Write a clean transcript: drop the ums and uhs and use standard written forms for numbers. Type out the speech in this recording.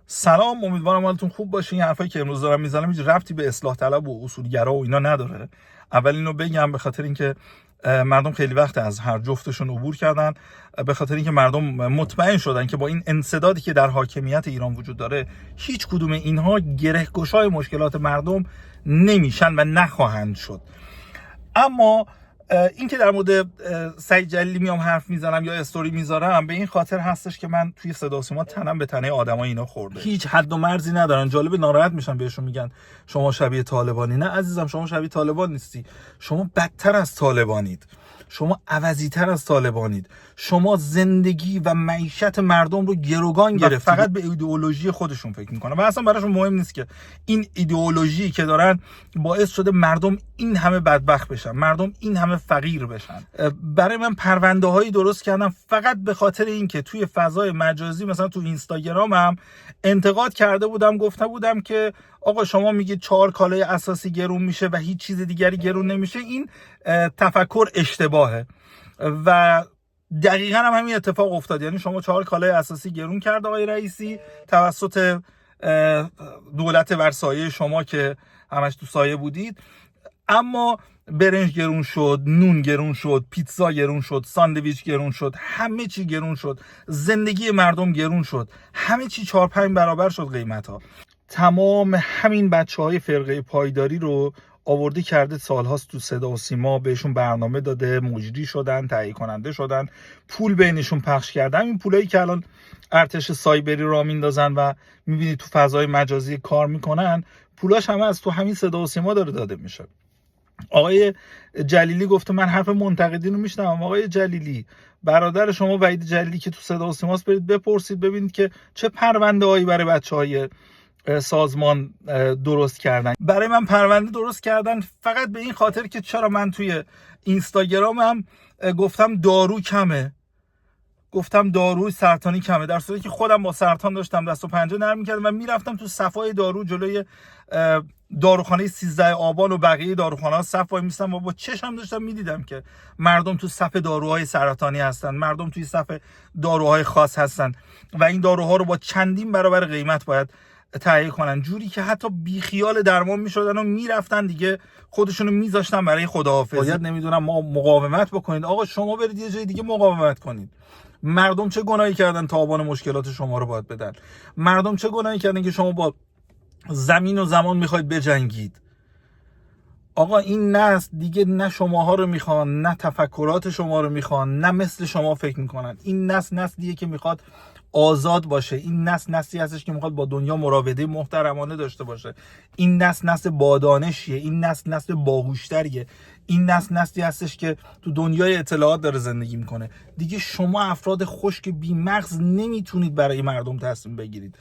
سلام، امیدوارم حالتون خوب باشه. این حرفایی که امروز دارم میزنم هیچ ربطی به اصلاح طلب و اصولگرا و اینا نداره. اول اینو بگم به خاطر اینکه مردم خیلی وقت از هر جفتشون عبور کردن، به خاطر اینکه مردم مطمئن شدن که با این انسدادی که در حاکمیت ایران وجود داره هیچ کدوم اینها گره‌گشای مشکلات مردم نمیشن و نخواهند شد. اما این که در مورد سعید جلیلی میام حرف میزنم یا استوری میذارم به این خاطر هستش که من توی صدا و سیما تنم به تنه آدمای اینا خورده. هیچ حد و مرزی ندارن. جالب، ناراحت میشن بهشون میگن شما شبیه طالبانی. نه عزیزم، شما شبیه طالبان نیستی، شما بدتر از طالبانید، شما عوضی‌تر از طالبانید. شما زندگی و معیشت مردم رو گروگان گرفتید، فقط به ایدئولوژی خودشون فکر میکنن و اصلا براشون مهم نیست که این ایدئولوژی که دارن باعث شده مردم این همه بدبخت بشن، مردم این همه فقیر بشن. برای من پرونده هایی درست کردم فقط به خاطر اینکه توی فضای مجازی مثلا تو اینستاگرامم انتقاد کرده بودم، گفته بودم که آقا شما میگید 4 کالای اساسی گرون میشه و هیچ چیز دیگری گرون نمیشه. این تفکر اشتباهه و دقیقاً هم همین اتفاق افتاد. یعنی شما 4 کالای اساسی گرون کرد آقای رئیسی توسط دولت ورسایه شما که همش تو سایه بودید، اما برنج گرون شد، نون گرون شد، پیتزا گرون شد، ساندویچ گرون شد، همه چی گرون شد، زندگی مردم گرون شد، همه چی 4-5 برابر شد قیمتا. تمام همین بچه‌های فرقه پایداری رو آورده کرده سالهاست تو صدا و سیما، بهشون برنامه داده، مجری شدن، تهیه کننده شدن، پول بینشون پخش کرده. این پولایی که الان ارتش سایبری را میندازن و میبینید تو فضای مجازی کار میکنن، پولاش همه از تو همین صدا و سیما داره داده میشه. آقای جلیلی گفته من حرف منتقدین رو میشنوم. آقای جلیلی، برادر شما وحید جلیلی که تو صدا و سیماست، برید بپرسید ببینید که چه پرونده هایی برای بچهای سازمان درست کردن. برای من پرونده درست کردن فقط به این خاطر که چرا من توی اینستاگرامم گفتم دارو کمه، گفتم داروی سرطانی کمه، در صورتی که خودم با سرطان داشتم دست و پنجه نرم می‌کردم و میرفتم تو صفای دارو جلوی داروخانه 13 آبان و بقیه داروخانه‌ها صف وای میستم و با چشم داشتم میدیدم که مردم تو صف داروهای سرطانی هستن، مردم توی صف داروهای خاص هستن و این داروها رو با چندین برابر قیمت باید تهیه کنن، جوری که حتی بیخیال درمان میشدن و میرفتن دیگه خودشونو میذاشتن برای خداحافظی. باید نمیدونم ما مقاومت بکنید. آقا شما برید یه جای دیگه مقاومت کنید. مردم چه گناهی کردن تاوان مشکلات شما رو باید بدن؟ مردم چه گناهی کردن که شما با زمین و زمان میخواید بجنگید؟ آقا این نسل دیگه نه شماها رو میخوان، نه تفکرات شما رو میخوان، نه مثل شما فکر میکنن. این نسلیه که میخواد آزاد باشه. این نسلی هستش که میخواد با دنیا مراوده محترمانه داشته باشه. این نسل با دانشیه. این نسل باهوشتریه. این نسلی هستش که تو دنیای اطلاعات داره زندگی میکنه. دیگه شما افراد خشک بی مغز نمیتونید برای مردم تصمیم بگیرید.